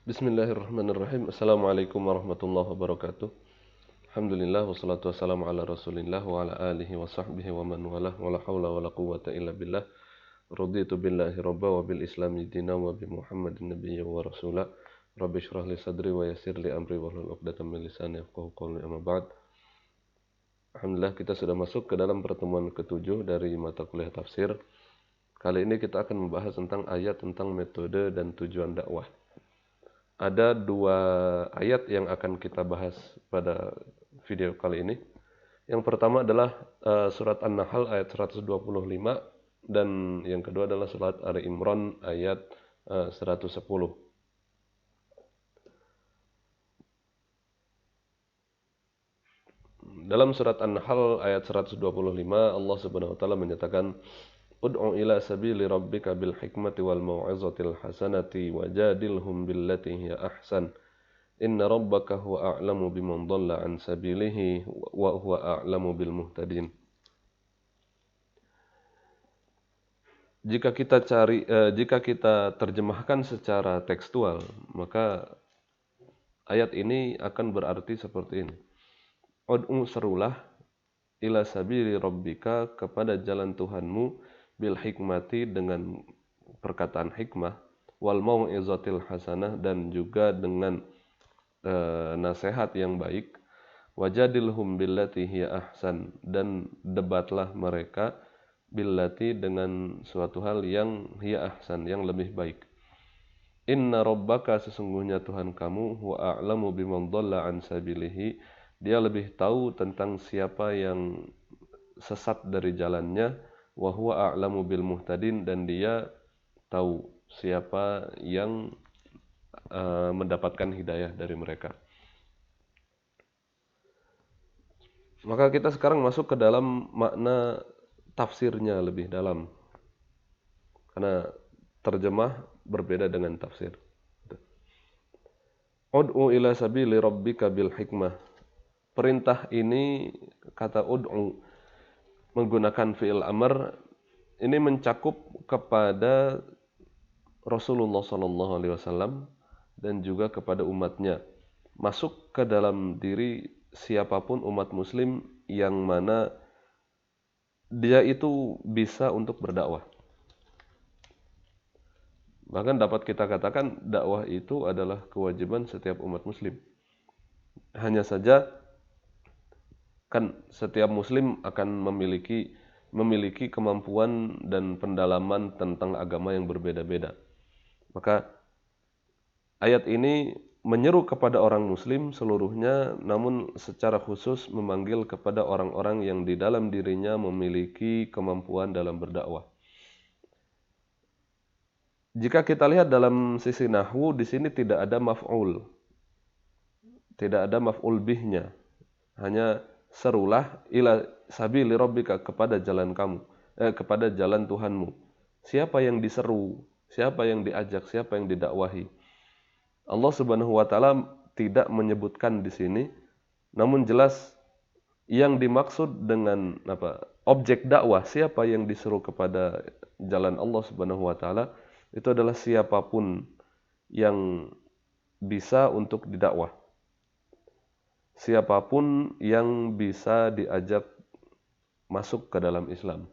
Bismillahirrahmanirrahim. Assalamualaikum warahmatullahi wabarakatuh. Alhamdulillah wassalatu wassalamu ala Rasulillah wa ala alihi wa sahbihi wa man walah wa la haula wa la quwwata illa billah. Raditu billahi rabba wa bil islami dina wa bi Muhammadin nabiyya wa rasula. Rabbi shrah li sadri wa yassir li amri wa hlul 'uqdatam min lisani yafqahu qawli, amma ba'd. Alhamdulillah kita sudah masuk ke dalam pertemuan ketujuh dari mata kuliah tafsir. Kali ini kita akan membahas tentang ayat tentang metode dan tujuan dakwah. Ada dua ayat yang akan kita bahas pada video kali ini. Yang pertama adalah surat An-Nahl ayat 125 dan yang kedua adalah surat Ali Imran ayat 110. Dalam surat An-Nahl ayat 125 Allah Subhanahu wa taala menyatakan Ud'u ila sabili rabbika bil hikmati wal mau'izatil hasanati wajadilhum billati hiya ahsan. Inna rabbaka huwa a'lamu biman dhalla an sabilihi wa huwa a'lamu bil muhtadin. Jika kita terjemahkan secara tekstual, maka ayat ini akan berarti seperti ini. Ud'u, serulah, ila sabili rabbika, kepada jalan Tuhanmu, bil hikmati, dengan perkataan hikmah, wal mau'izatil hasanah, dan juga dengan nasihat yang baik, wajadilhum billati hiya ahsan, dan debatlah mereka billati, dengan suatu hal yang hiya ahsan, yang lebih baik. Inna rabbaka, sesungguhnya Tuhan kamu, huwa a'lamu biman dhalla an sabilihi, dia lebih tahu tentang siapa yang sesat dari jalannya, wa huwa a'lamu bil muhtadin, dan dia tahu siapa yang mendapatkan hidayah dari mereka. Maka kita sekarang masuk ke dalam makna tafsirnya lebih dalam. Karena terjemah berbeda dengan tafsir. Ud'u ila sabili rabbika bil hikmah. Perintah ini, kata ud'u, menggunakan fi'il amr, ini mencakup kepada Rasulullah SAW dan juga kepada umatnya. Masuk ke dalam diri siapapun umat muslim yang mana dia itu bisa untuk berdakwah. Bahkan dapat kita katakan dakwah itu adalah kewajiban setiap umat muslim. Hanya saja kan setiap muslim akan memiliki kemampuan dan pendalaman tentang agama yang berbeda-beda. Maka ayat ini menyeru kepada orang muslim seluruhnya, namun secara khusus memanggil kepada orang-orang yang di dalam dirinya memiliki kemampuan dalam berdakwah. Jika kita lihat dalam sisi nahwu, di sini tidak ada maf'ul. Tidak ada maf'ul bihnya. Hanya serulah ila sabili rabbika, kepada jalan kamu, kepada jalan Tuhanmu. Siapa yang diseru, siapa yang diajak, siapa yang didakwahi. Allah Subhanahu wa taala tidak menyebutkan di sini, namun jelas yang dimaksud dengan objek dakwah, siapa yang disuruh kepada jalan Allah Subhanahu wa taala, itu adalah siapapun yang bisa untuk didakwah. Siapapun yang bisa diajak masuk ke dalam Islam.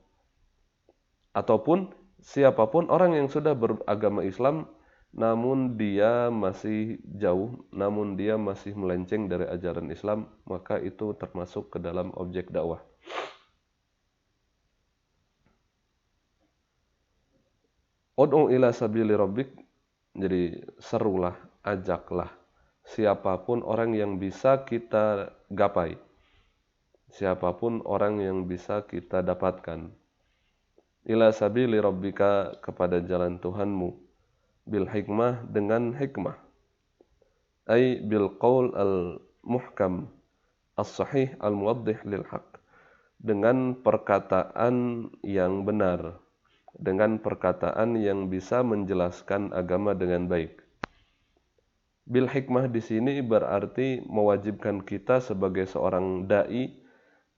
Ataupun siapapun orang yang sudah beragama Islam namun dia masih jauh, namun dia masih melenceng dari ajaran Islam, maka itu termasuk ke dalam objek dakwah. Ud'u ila sabili rabbik, jadi serulah, ajaklah siapapun orang yang bisa kita gapai, siapapun orang yang bisa kita dapatkan. Ila sabili rabbika, kepada jalan Tuhanmu, bil hikmah, dengan hikmah, ay bil qaul al muhkam as-sahih al muwaddih lil haq, dengan perkataan yang benar, dengan perkataan yang bisa menjelaskan agama dengan baik. Bil hikmah di sini berarti mewajibkan kita sebagai seorang dai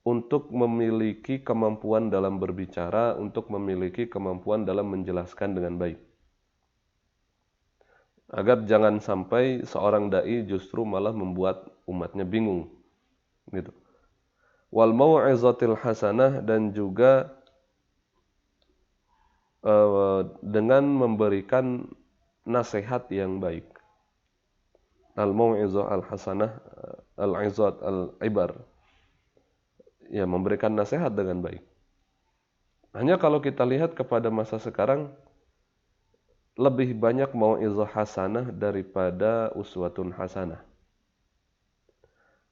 untuk memiliki kemampuan dalam berbicara, untuk memiliki kemampuan dalam menjelaskan dengan baik. agar jangan sampai seorang dai justru malah membuat umatnya bingung gitu. Wal mau'izatil hasanah, dan juga dengan memberikan nasihat yang baik. Al mau'izah al hasanah, al izat al ibar, ya memberikan nasihat dengan baik. Hanya kalau kita lihat kepada masa sekarang, lebih banyak mau'izah hasanah daripada uswatun hasanah.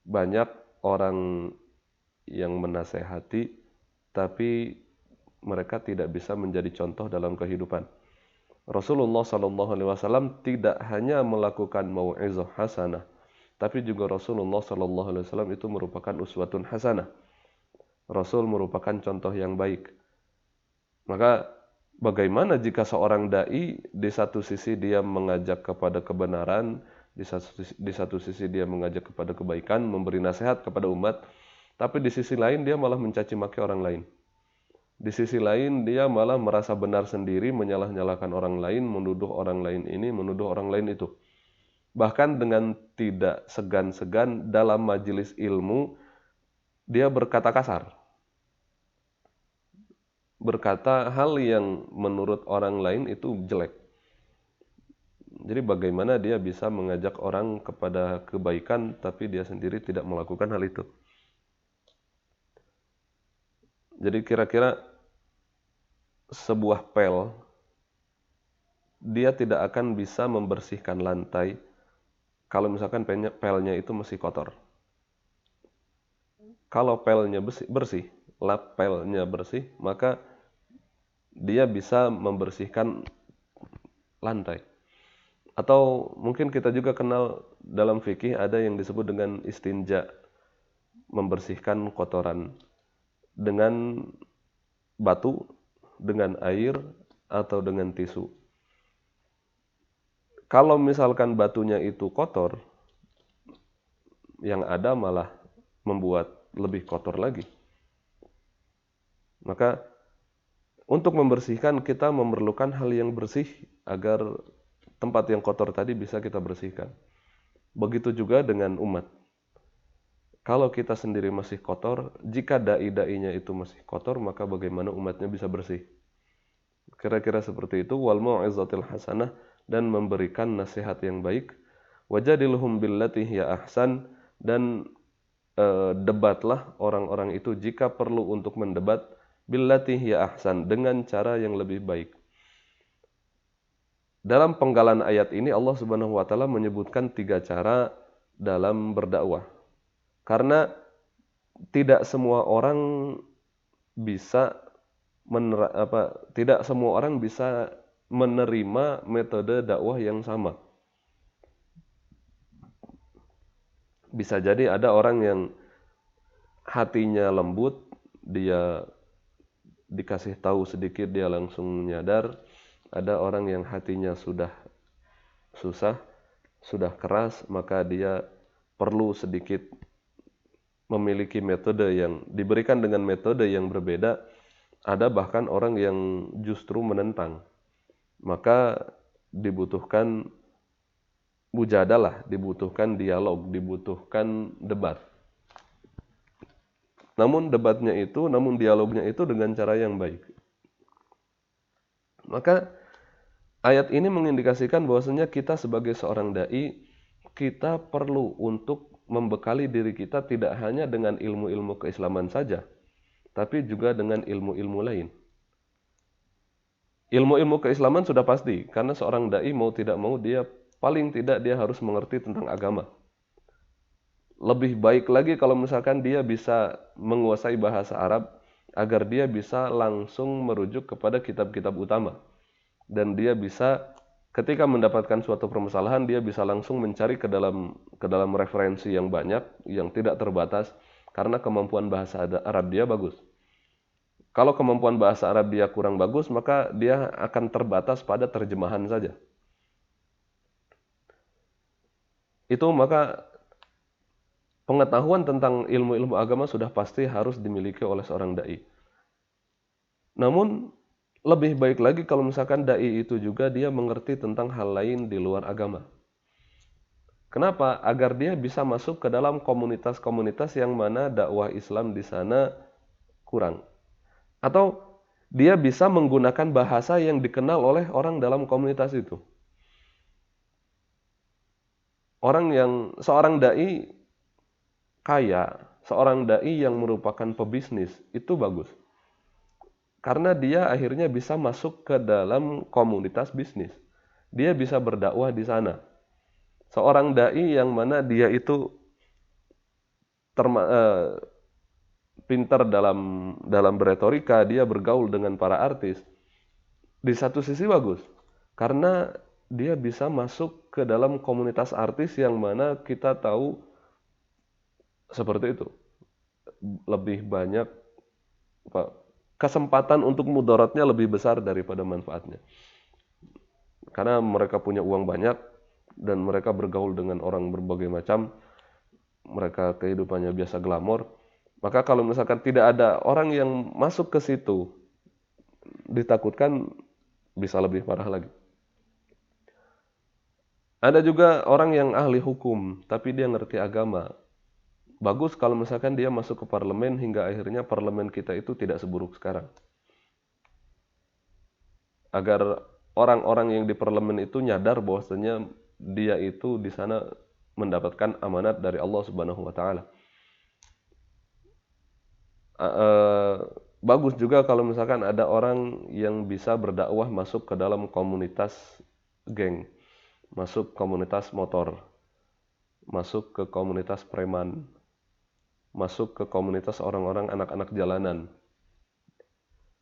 Banyak orang yang menasehati, tapi mereka tidak bisa menjadi contoh dalam kehidupan. Rasulullah SAW tidak hanya melakukan mau'izah hasanah, tapi juga Rasulullah SAW itu merupakan uswatun hasanah. Rasul merupakan contoh yang baik. Maka bagaimana jika seorang dai di satu sisi dia mengajak kepada kebenaran, di satu sisi dia mengajak kepada kebaikan, memberi nasihat kepada umat, tapi di sisi lain dia malah mencaci maki orang lain. Di sisi lain dia malah merasa benar sendiri, menyalah-nyalahkan orang lain, menuduh orang lain ini, menuduh orang lain itu. Bahkan dengan tidak segan-segan dalam majelis ilmu, dia berkata kasar. Berkata hal yang menurut orang lain itu jelek. Jadi bagaimana dia bisa mengajak orang kepada kebaikan tapi dia sendiri tidak melakukan hal itu. Jadi kira-kira sebuah pel, dia tidak akan bisa membersihkan lantai kalau misalkan pelnya itu masih kotor. Kalau pelnya bersih, lap pelnya bersih, maka dia bisa membersihkan lantai. Atau mungkin kita juga kenal dalam fikih ada yang disebut dengan istinja, membersihkan kotoran dengan batu, dengan air, atau dengan tisu. Kalau misalkan batunya itu kotor, yang ada malah membuat lebih kotor lagi. Maka untuk membersihkan kita memerlukan hal yang bersih agar tempat yang kotor tadi bisa kita bersihkan. Begitu juga dengan umat. Kalau kita sendiri masih kotor, jika dai-dainya itu masih kotor, maka bagaimana umatnya bisa bersih? Kira-kira seperti itu. Wal mau'izatil hasanah, dan memberikan nasihat yang baik. Wajadilhum billati hiya ahsan, dan debatlah orang-orang itu jika perlu untuk mendebat billati hiya ahsan, dengan cara yang lebih baik. Dalam penggalan ayat ini Allah Subhanahu wa taala menyebutkan 3 cara dalam berdakwah. Karena tidak semua orang bisa tidak semua orang bisa menerima metode dakwah yang sama. Bisa jadi ada orang yang hatinya lembut, dia dikasih tahu sedikit dia langsung nyadar. Ada orang yang hatinya sudah susah, sudah keras, maka dia perlu sedikit memiliki metode yang diberikan dengan metode yang berbeda. Ada bahkan orang yang justru menentang. Maka dibutuhkan mujadalah, dibutuhkan dialog, dibutuhkan debat. Namun dialognya itu dengan cara yang baik. Maka ayat ini mengindikasikan bahwasanya kita sebagai seorang dai, kita perlu untuk membekali diri kita tidak hanya dengan ilmu-ilmu keislaman saja, tapi juga dengan ilmu-ilmu lain. Ilmu-ilmu keislaman sudah pasti, karena seorang dai mau tidak mau dia paling tidak dia harus mengerti tentang agama. Lebih baik lagi kalau misalkan dia bisa menguasai bahasa Arab, agar dia bisa langsung merujuk kepada kitab-kitab utama. Dan dia bisa ketika mendapatkan suatu permasalahan, dia bisa langsung mencari ke dalam referensi yang banyak, yang tidak terbatas, karena kemampuan bahasa Arab dia bagus. Kalau kemampuan bahasa Arab dia kurang bagus, maka dia akan terbatas pada terjemahan saja. Itu maka pengetahuan tentang ilmu-ilmu agama sudah pasti harus dimiliki oleh seorang dai. Namun Lebih baik lagi kalau misalkan dai itu juga dia mengerti tentang hal lain di luar agama. Kenapa? Agar dia bisa masuk ke dalam komunitas-komunitas yang mana dakwah Islam di sana kurang. Atau dia bisa menggunakan bahasa yang dikenal oleh orang dalam komunitas itu. Seorang dai kaya, seorang dai yang merupakan pebisnis itu bagus. Karena dia akhirnya bisa masuk ke dalam komunitas bisnis. Dia bisa berdakwah di sana. Seorang dai yang mana dia itu terma, eh, pintar dalam beretorika, dia bergaul dengan para artis. Di satu sisi bagus, karena dia bisa masuk ke dalam komunitas artis yang mana kita tahu seperti itu. Lebih banyak apa, kesempatan untuk mudaratnya lebih besar daripada manfaatnya. Karena mereka punya uang banyak dan mereka bergaul dengan orang berbagai macam, mereka kehidupannya biasa glamor. Maka kalau misalkan tidak ada orang yang masuk ke situ, ditakutkan bisa lebih parah lagi. Ada juga orang yang ahli hukum, tapi dia ngerti agama. Bagus kalau misalkan dia masuk ke parlemen hingga akhirnya parlemen kita itu tidak seburuk sekarang. Agar orang-orang yang di parlemen itu nyadar bahwasanya dia itu di sana mendapatkan amanat dari Allah Subhanahu wa taala. Bagus juga kalau misalkan ada orang yang bisa berdakwah masuk ke dalam komunitas geng, masuk komunitas motor, masuk ke komunitas preman, masuk ke komunitas orang-orang anak-anak jalanan.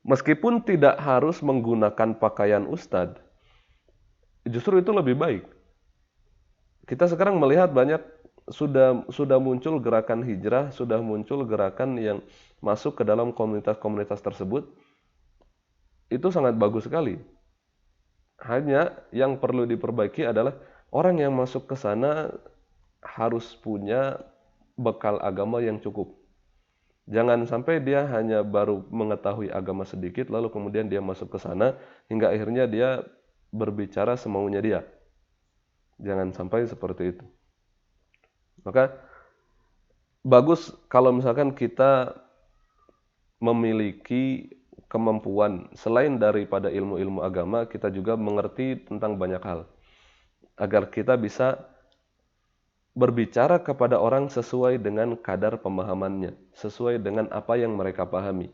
Meskipun tidak harus menggunakan pakaian ustadz, justru itu lebih baik. Kita sekarang melihat banyak sudah muncul gerakan hijrah, sudah muncul gerakan yang masuk ke dalam komunitas-komunitas tersebut. Itu sangat bagus sekali. Hanya yang perlu diperbaiki adalah orang yang masuk ke sana harus punya bekal agama yang cukup. Jangan sampai dia hanya baru mengetahui agama sedikit lalu kemudian dia masuk ke sana hingga akhirnya dia berbicara semaunya dia. Jangan sampai seperti itu. Maka bagus kalau misalkan kita memiliki kemampuan selain daripada ilmu-ilmu agama, kita juga mengerti tentang banyak hal agar kita bisa berbicara kepada orang sesuai dengan kadar pemahamannya, sesuai dengan apa yang mereka pahami.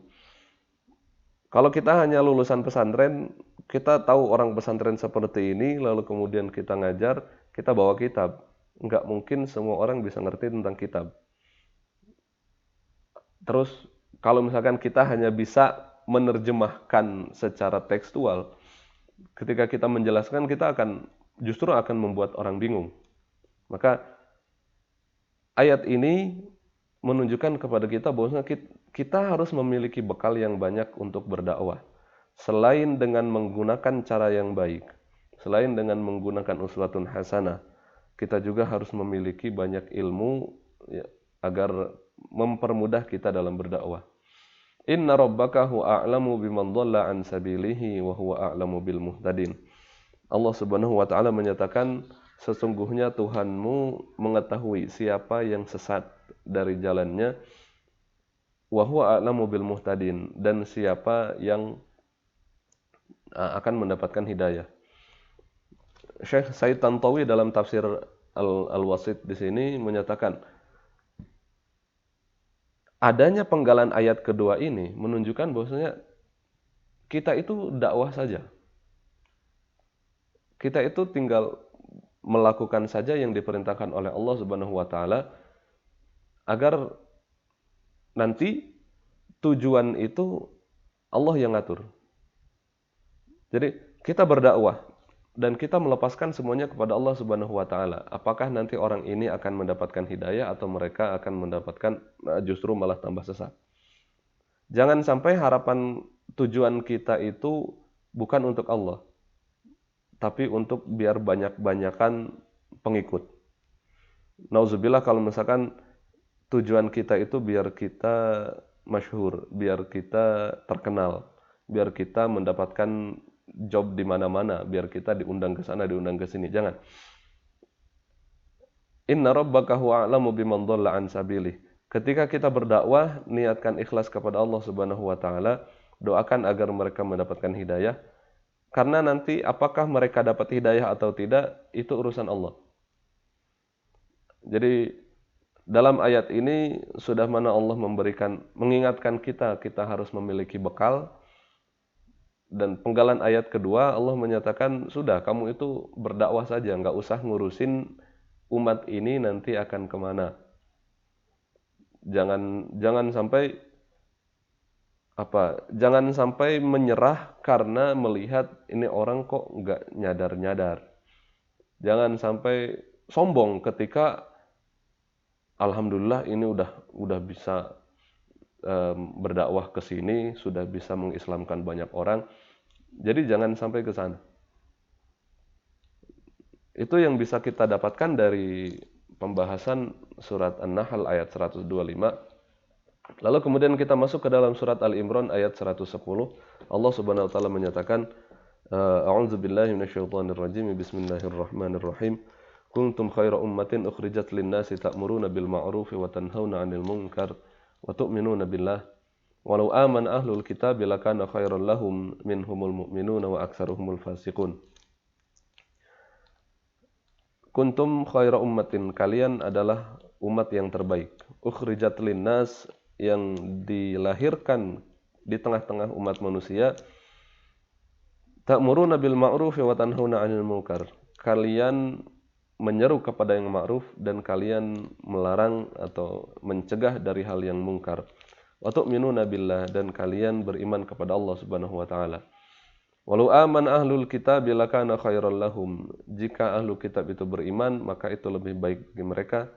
Kalau kita hanya lulusan pesantren, kita tahu orang pesantren seperti ini, lalu kemudian kita ngajar, kita bawa kitab. Enggak mungkin semua orang bisa ngerti tentang kitab. Terus kalau misalkan kita hanya bisa menerjemahkan secara tekstual, ketika kita menjelaskan kita justru akan membuat orang bingung. Maka ayat ini menunjukkan kepada kita bahwa kita harus memiliki bekal yang banyak untuk berdakwah. Selain dengan menggunakan cara yang baik, selain dengan menggunakan uswatun hasanah, kita juga harus memiliki banyak ilmu ya, agar mempermudah kita dalam berdakwah. Inna rabbaka huwa a'lamu biman dhalla an sabilihi wa huwa a'lamu bil muhtadin. Allah Subhanahu wa taala menyatakan sesungguhnya Tuhanmu mengetahui siapa yang sesat dari jalannya wa huwa a'lamu bil muhtadin dan siapa yang akan mendapatkan hidayah. Syekh Said Tantawi dalam tafsir Al-Wasit di sini menyatakan adanya penggalan ayat kedua ini menunjukkan bahwasanya kita itu dakwah saja. Kita itu tinggal melakukan saja yang diperintahkan oleh Allah Subhanahu wa taala agar nanti tujuan itu Allah yang ngatur. Jadi kita berdakwah dan kita melepaskan semuanya kepada Allah Subhanahu wa taala. Apakah nanti orang ini akan mendapatkan hidayah atau mereka akan mendapatkan justru malah tambah sesat. Jangan sampai harapan tujuan kita itu bukan untuk Allah, tapi untuk biar banyak-banyakan pengikut. Nauzubillah kalau misalkan tujuan kita itu biar kita masyhur, biar kita terkenal, biar kita mendapatkan job di mana-mana, biar kita diundang ke sana, diundang ke sini. Jangan. Inna rabbaka huwa a'lamu biman dhalla an sabilih. Ketika kita berdakwah, niatkan ikhlas kepada Allah Subhanahu wa taala, doakan agar mereka mendapatkan hidayah. Karena nanti apakah mereka dapat hidayah atau tidak, itu urusan Allah. Jadi dalam ayat ini sudah mana Allah mengingatkan kita harus memiliki bekal. Dan penggalan ayat kedua Allah menyatakan, sudah kamu itu berdakwah saja, nggak usah ngurusin umat ini nanti akan kemana. Jangan sampai menyerah karena melihat ini orang kok nggak nyadar-nyadar. Jangan sampai sombong ketika alhamdulillah ini udah bisa berdakwah ke sini, sudah bisa mengislamkan banyak orang. Jadi jangan sampai ke sana. Itu yang bisa kita dapatkan dari pembahasan surat An-Nahl ayat 125. Lalu kemudian kita masuk ke dalam surat Al-Imran ayat 110. Allah Subhanahu wa taala menyatakan, A'udzu billahi minasyaitonir rajim. Bismillahirrahmanirrahim. Kuntum khaira ummatin ukhrijat lin-nasi ta'muruna bil ma'ruf wa tanhauna 'anil munkar wa tu'minuna billah. Walau amana ahlul kitab lakana khairan lahum minhumul mu'minuna wa aktsaruhumul fasiqun. Kuntum khaira ummatin, kalian adalah umat yang terbaik. Ukhrijat linnas, yang dilahirkan di tengah-tengah umat manusia. Ta'muruna bil ma'ruf wa tanhauna 'anil munkar. Kalian menyeru kepada yang ma'ruf dan kalian melarang atau mencegah dari hal yang mungkar. Wa tu'minuna billah, dan kalian beriman kepada Allah Subhanahu wa taala. Walau aman ahlul kitab lakana khairan lahum. Jika ahlu kitab itu beriman, maka itu lebih baik bagi mereka.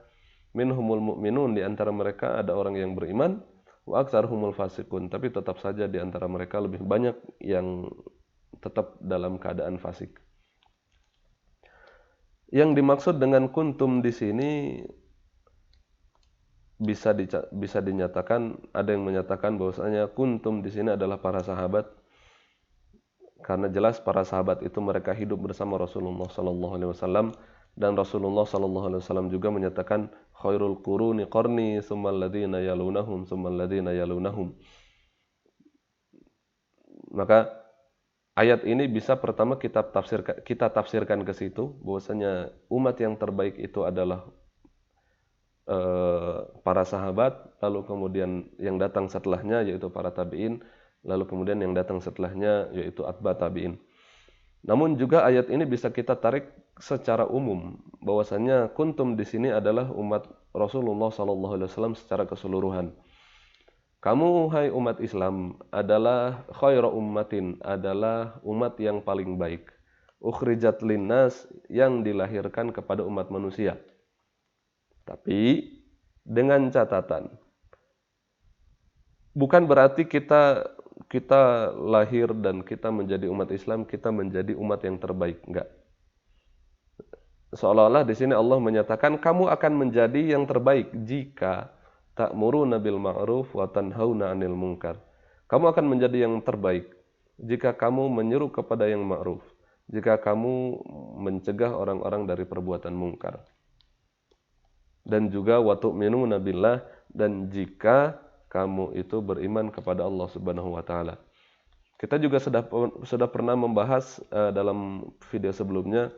Minhumul mu'minun, di antara mereka ada orang yang beriman. Wa aktsaruhumul fasiqun, tapi tetap saja di antara mereka lebih banyak yang tetap dalam keadaan fasik. Yang dimaksud dengan kuntum di sini bisa dinyatakan, ada yang menyatakan bahwasanya kuntum di sini adalah para sahabat. Karena jelas para sahabat itu mereka hidup bersama Rasulullah sallallahu alaihi wasallam, dan Rasulullah sallallahu alaihi wasallam juga menyatakan khairul quruni qarni tsummal ladzina yalunahum tsummal ladzina yalunahum. Maka ayat ini bisa pertama kita tafsirkan ke situ bahwasanya umat yang terbaik itu adalah para sahabat, lalu kemudian yang datang setelahnya yaitu para tabi'in, lalu kemudian yang datang setelahnya yaitu atba tabi'in. Namun juga ayat ini bisa kita tarik secara umum bahwasanya kuntum di sini adalah umat Rasulullah sallallahu alaihi wasallam secara keseluruhan. Kamu hai umat Islam adalah khairu ummatin, adalah umat yang paling baik. Ukhrijat linnas, yang dilahirkan kepada umat manusia. Tapi dengan catatan, bukan berarti kita lahir dan kita menjadi umat Islam, kita menjadi umat yang terbaik, enggak. Seolah-olah di sini Allah menyatakan kamu akan menjadi yang terbaik jika ta'muruna bil ma'ruf wa tanhauna 'anil munkar. Kamu akan menjadi yang terbaik jika kamu menyeru kepada yang ma'ruf, jika kamu mencegah orang-orang dari perbuatan mungkar. Dan juga wa tu'minuna billah, dan jika kamu itu beriman kepada Allah Subhanahu wa taala. Kita juga sudah pernah membahas dalam video sebelumnya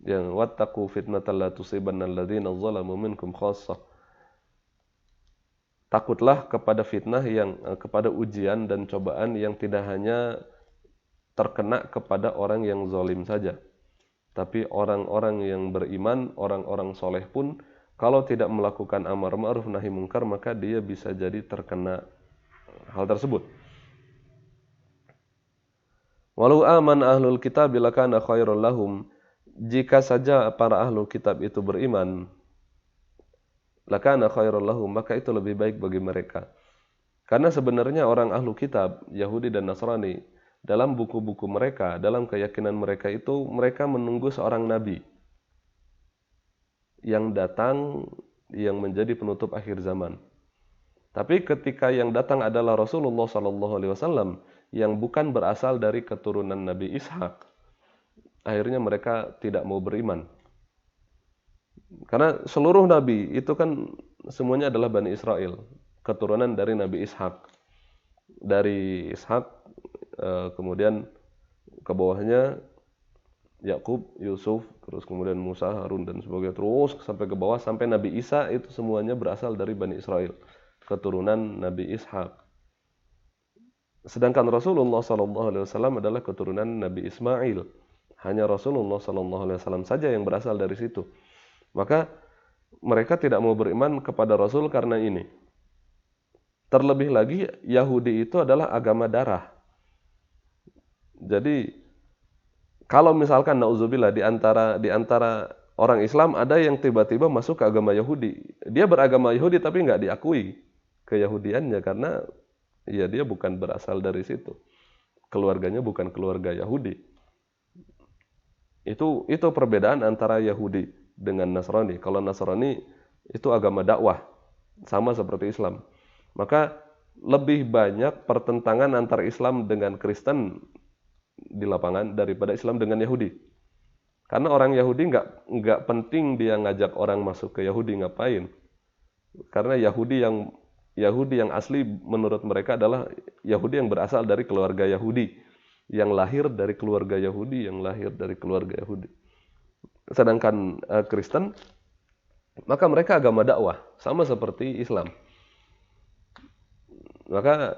yang wattaqu fitnatal la tusibannal ladzina zalamu minkum khassah. Takutlah kepada fitnah kepada ujian dan cobaan yang tidak hanya terkena kepada orang yang zalim saja, tapi orang-orang yang beriman, orang-orang soleh pun kalau tidak melakukan amar ma'ruf nahi mungkar, maka dia bisa jadi terkena hal tersebut. Walau aman ahlul kitab lakana khairul lahum. Jika saja para ahlul kitab itu beriman, lakana khairul lahum, maka itu lebih baik bagi mereka. Karena sebenarnya orang ahlu kitab, Yahudi dan Nasrani, dalam buku-buku mereka, dalam keyakinan mereka itu, mereka menunggu seorang nabi yang datang, yang menjadi penutup akhir zaman. Tapi ketika yang datang adalah Rasulullah sallallahu alaihi wasallam, yang bukan berasal dari keturunan Nabi Ishak, akhirnya mereka tidak mau beriman. Karena seluruh nabi itu kan semuanya adalah Bani Israel, keturunan dari Nabi Ishak. Dari Ishak kemudian ke bawahnya Yakub, Yusuf, terus kemudian Musa, Harun dan sebagainya, terus sampai ke bawah sampai Nabi Isa, itu semuanya berasal dari Bani Israel, keturunan Nabi Ishak. Sedangkan Rasulullah SAW adalah keturunan Nabi Ismail. Hanya Rasulullah SAW saja yang berasal dari situ. Maka mereka tidak mau beriman kepada Rasul karena ini. Terlebih lagi Yahudi itu adalah agama darah. Jadi kalau misalkan nauzubillah di antara orang Islam ada yang tiba-tiba masuk ke agama Yahudi. Dia beragama Yahudi tapi nggak diakui keyahudiannya karena ya dia bukan berasal dari situ. Keluarganya bukan keluarga Yahudi. Itu perbedaan antara Yahudi dengan Nasrani. Kalau Nasrani itu agama dakwah, sama seperti Islam. Maka lebih banyak pertentangan antara Islam dengan Kristen di lapangan daripada Islam dengan Yahudi. Karena orang Yahudi nggak penting dia ngajak orang masuk ke Yahudi, ngapain? Karena Yahudi yang asli menurut mereka adalah Yahudi yang berasal dari keluarga Yahudi, yang lahir dari keluarga Yahudi, yang lahir dari keluarga Yahudi. Sedangkan Kristen, maka mereka agama dakwah, sama seperti Islam. Maka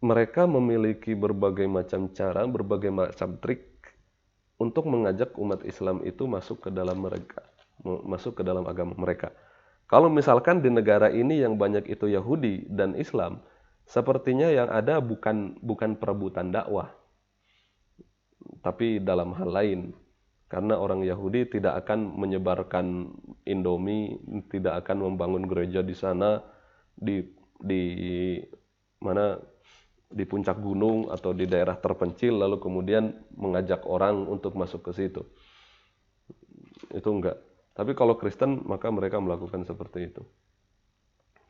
mereka memiliki berbagai macam cara, berbagai macam trik untuk mengajak umat Islam itu masuk ke dalam mereka, masuk ke dalam agama mereka. Kalau misalkan di negara ini yang banyak itu Yahudi dan Islam, sepertinya yang ada bukan perebutan dakwah, tapi dalam hal lain. Karena orang Yahudi tidak akan menyebarkan Indomie, tidak akan membangun gereja di sana, di mana di puncak gunung atau di daerah terpencil, lalu kemudian mengajak orang untuk masuk ke situ. Itu enggak. Tapi kalau Kristen, maka mereka melakukan seperti itu.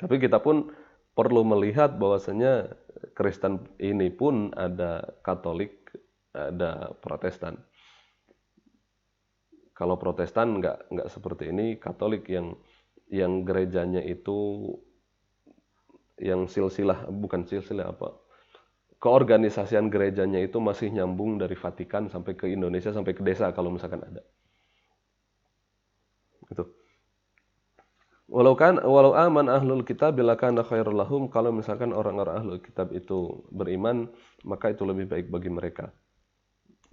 Tapi kita pun perlu melihat bahwasanya Kristen ini pun ada Katolik, ada Protestan. Kalau Protestan enggak seperti ini, Katolik yang gerejanya itu yang bukan silsilah apa? Keorganisasian gerejanya itu masih nyambung dari Vatikan sampai ke Indonesia, sampai ke desa kalau misalkan ada. Gitu. Walau aman ahlul kitab bila kana khairul lahum, kalau misalkan orang-orang ahlul kitab itu beriman, maka itu lebih baik bagi mereka.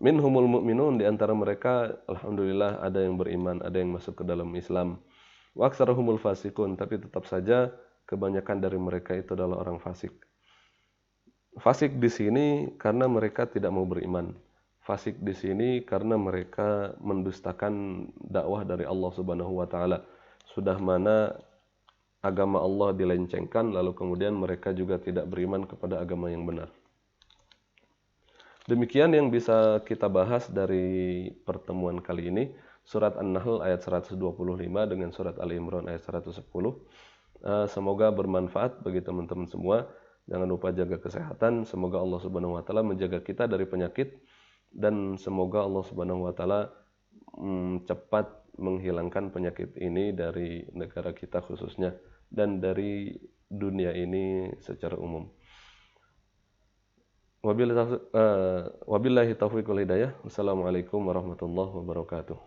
Minhumul mu'minun, di antara mereka alhamdulillah ada yang beriman, ada yang masuk ke dalam Islam. Wa aktsaruhumul fasiqun, tapi tetap saja kebanyakan dari mereka itu adalah orang fasik. Fasik di sini karena mereka tidak mau beriman. Fasik di sini karena mereka mendustakan dakwah dari Allah Subhanahu wa taala. Sudah mana agama Allah dilencengkan, lalu kemudian mereka juga tidak beriman kepada agama yang benar. Demikian yang bisa kita bahas dari pertemuan kali ini. Surat An-Nahl ayat 125 dengan surat Ali Imran ayat 110. Semoga bermanfaat bagi teman-teman semua. Jangan lupa jaga kesehatan. Semoga Allah Subhanahu wa taala menjaga kita dari penyakit, dan semoga Allah Subhanahu wa taala cepat menghilangkan penyakit ini dari negara kita khususnya dan dari dunia ini secara umum. Wabillahi taufiq wal hidayah. Wassalamualaikum warahmatullahi wabarakatuh.